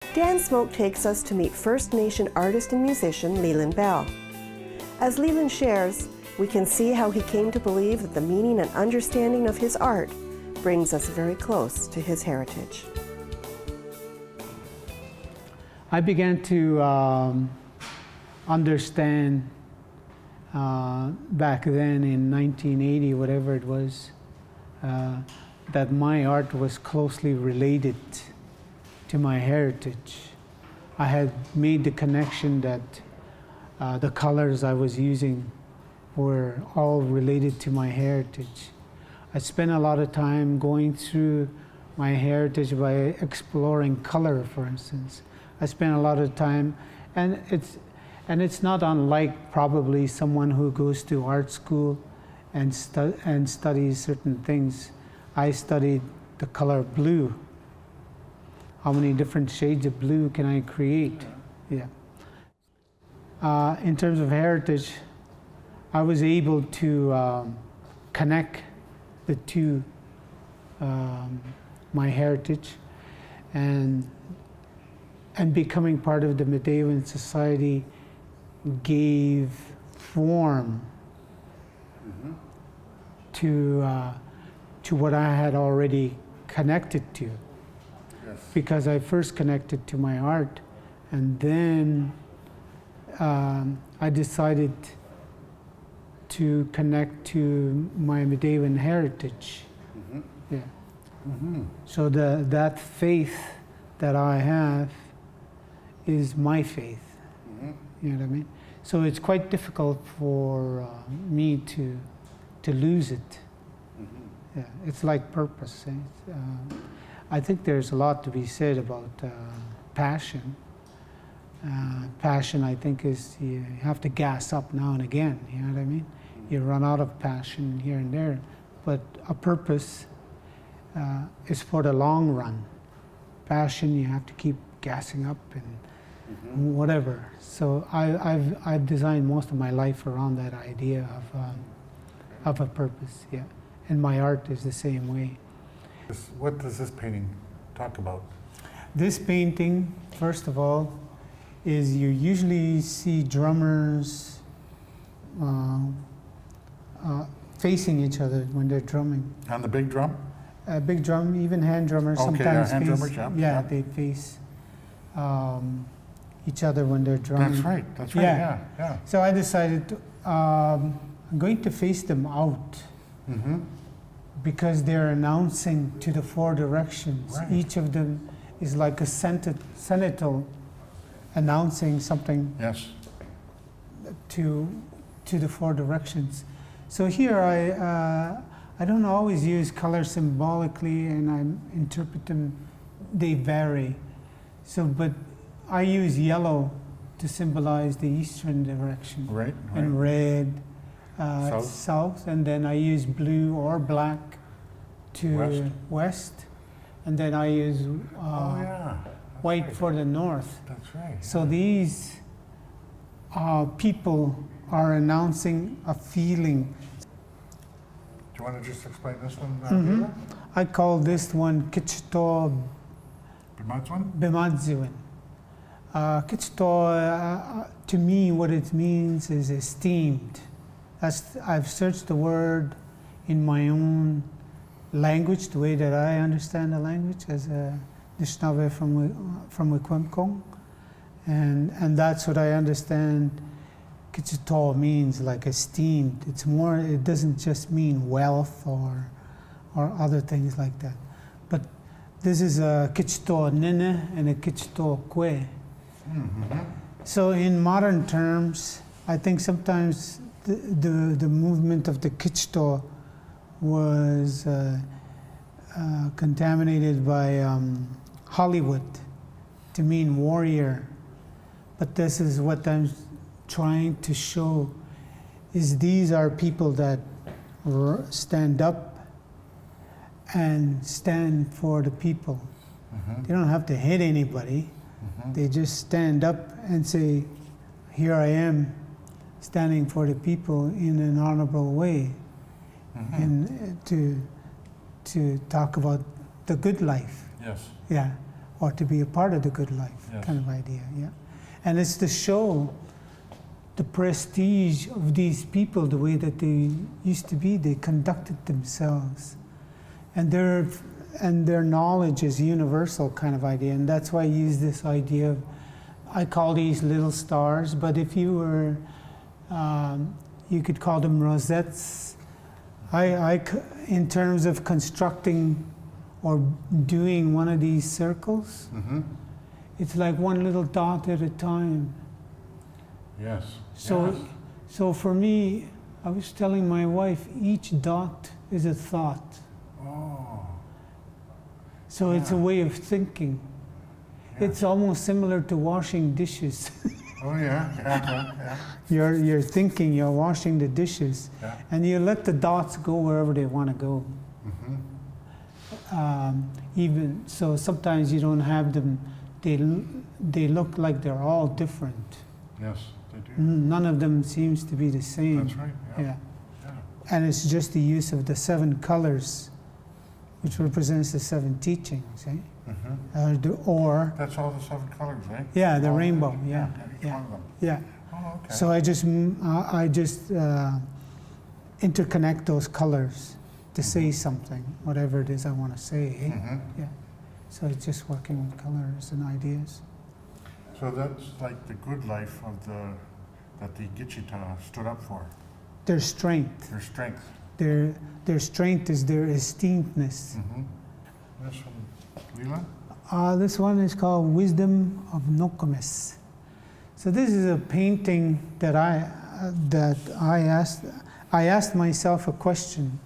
Dan Smoke takes us to meet First Nation artist and musician Leland Bell. As Leland shares, we can see how he came to believe that the meaning and understanding of his art brings us very close to his heritage. I began to understand back then in 1980, whatever it was, that my art was closely related to my heritage. I had made the connection that the colors I was using were all related to my heritage. I spent a lot of time going through my heritage by exploring color, for instance. I spent a lot of time, and it's not unlike probably someone who goes to art school and studies certain things. I studied the color blue. How many different shades of blue can I create? Yeah. In terms of heritage, I was able to connect the two, my heritage, and becoming part of the Medewan society gave form to what I had already connected to. Because I first connected to my art, and then I decided to connect to my Medewan heritage. Yeah. So that faith that I have is my faith. You know what I mean? So it's quite difficult for me to lose it. Yeah, it's like purpose. I think there's a lot to be said about passion. Passion, I think, is you have to gas up now and again, you know what I mean? You run out of passion here and there, but a purpose is for the long run. Passion, you have to keep gassing up and whatever. So I've designed most of my life around that idea of a purpose, yeah. And my art is the same way. What does this painting talk about? This painting, first of all, is you usually see drummers facing each other when they're drumming. On the big drum? A big drum, even hand drummers sometimes hand face. drummers, yeah. They face each other when they're drumming. That's right, yeah. So I decided I'm going to face them out. Because they're announcing to the four directions. Right. Each of them is like a senator announcing something to the four directions. So here I don't always use color symbolically, and I interpret them, they vary. So, but I use yellow to symbolize the eastern direction. Right. And red, South. south, and then I use blue or black to west, and then I use white for the north. That's right. So these people are announcing a feeling. Do you want to just explain this one? I call this one Kichto Bimadzuin. Kichto, to me, what it means is esteemed. I've searched the word in my own language, the way that I understand the language as a Nishnave from Wikwemkong, and that's what I understand. Kichito means like esteemed. It's more. It doesn't just mean wealth or other things like that. But this is a Kichito Nene and a Kichito Kwe. So in modern terms, I think sometimes the movement of the Kichto was contaminated by Hollywood to mean warrior. But this is what I'm trying to show, is these are people that stand up and stand for the people. They don't have to hit anybody. They just stand up and say, here I am, standing for the people in an honorable way, and to talk about the good life. Yes. Yeah. or to be a part of the good life, Yes. kind of idea, yeah. And it's to show the prestige of these people, the way that they used to be. They conducted themselves, and their knowledge is universal, kind of idea. And that's why I use this idea of, I call these little stars, but if you were, you could call them rosettes. In terms of constructing or doing one of these circles, Mm-hmm. it's like one little dot at a time. Yes. So, Yes. so for me, I was telling my wife, each dot is a thought. Oh. So it's a Yeah. way of thinking. Yeah. It's almost similar to washing dishes. Oh, yeah, yeah. You're thinking, you're washing the dishes, Yeah. and you let the dots go wherever they want to go. Mm-hmm. Even so, sometimes you don't have them. They look like they're all different. Yes, they do. None of them seems to be the same. That's right, yeah. Yeah. Yeah. And it's just the use of the 7 colors, which represents the 7 teachings, eh? Mm-hmm. Or That's all the 7 colors, eh? yeah, the All of rainbow. them. Yeah, Each yeah, one of them. yeah. Oh, okay. So I just interconnect those colors to say something, whatever it is I want to say. Eh? Mm-hmm. Yeah. So it's just working with colors and ideas. So that's like the good life of that the Gitchita stood up for, Their strength. their strength. Their strength is their esteemedness. Mm-hmm. This from Leland? This one is called Wisdom of Nokomis. So this is a painting that I asked myself a question.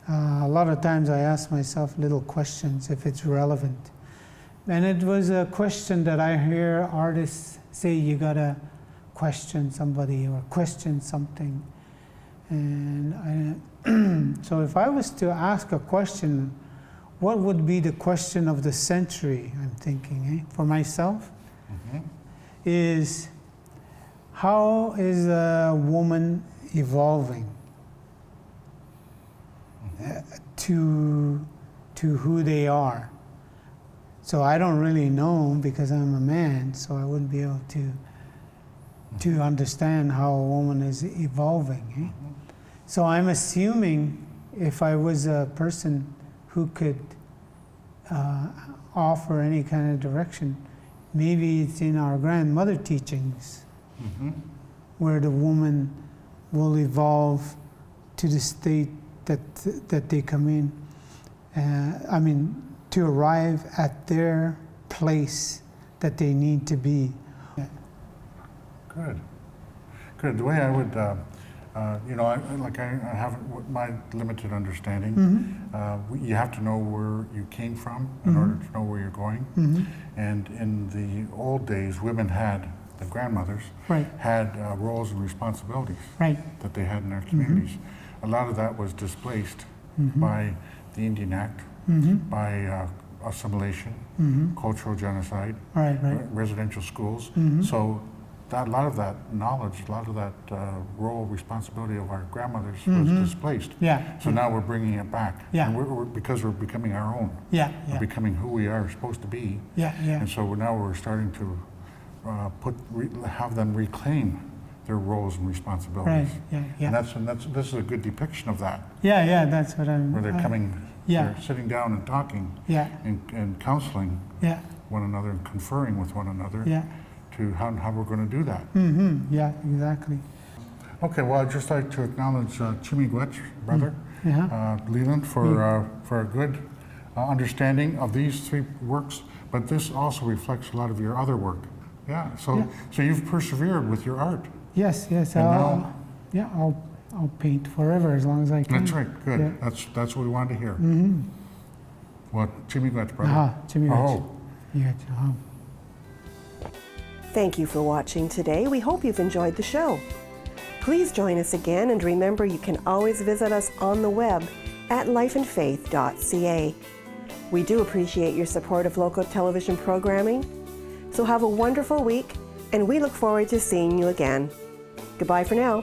A lot of times I ask myself little questions if it's relevant. And it was a question that I hear artists say, you gotta question somebody or question something. And so if I was to ask a question, what would be the question of the century, I'm thinking, for myself? Mm-hmm. Is how is a woman evolving to who they are? So I don't really know because I'm a man, so I wouldn't be able to understand how a woman is evolving. Eh? So I'm assuming if I was a person who could offer any kind of direction, maybe it's in our grandmother teachings, Mm-hmm. where the woman will evolve to the state that they come in. To arrive at their place that they need to be. Good. Good. The way I would, I haven't, with my limited understanding, you have to know where you came from in order to know where you're going. Mm-hmm. And in the old days, women had, the grandmothers, Right. had roles and responsibilities Right. that they had in their communities. A lot of that was displaced by the Indian Act, by assimilation, cultural genocide, Right. residential schools. So a lot of that knowledge, a lot of that role, responsibility of our grandmothers was displaced. Yeah. So now we're bringing it back. Yeah. And because we're becoming our own. Yeah. We're Yeah. becoming who we are supposed to be. Yeah. Yeah. And so now we're starting to have them reclaim their roles and responsibilities. Right. Yeah. Yeah. And this is a good depiction of that, Yeah. Yeah. That's what I'm. where they're coming, yeah. they're sitting down and talking Yeah. and counseling Yeah. one another and conferring with one another Yeah. to how we're going to do that. Yeah. Exactly. Okay, well, I'd just like to acknowledge Chimigwech, brother, Yeah. Leland, for a good understanding of these 3 works, but this also reflects a lot of your other work. Yeah, so you've persevered with your art. Yes. Yes. And now- Yeah. I'll paint forever as long as I can. That's right, good. Yeah. That's what we wanted to hear. Well, Chimigwech, brother. Aha. Jimmy. Oh. Yeah. Thank you for watching today. We hope you've enjoyed the show. Please join us again, and remember you can always visit us on the web at lifeandfaith.ca. We do appreciate your support of local television programming. So have a wonderful week, and we look forward to seeing you again. Goodbye for now.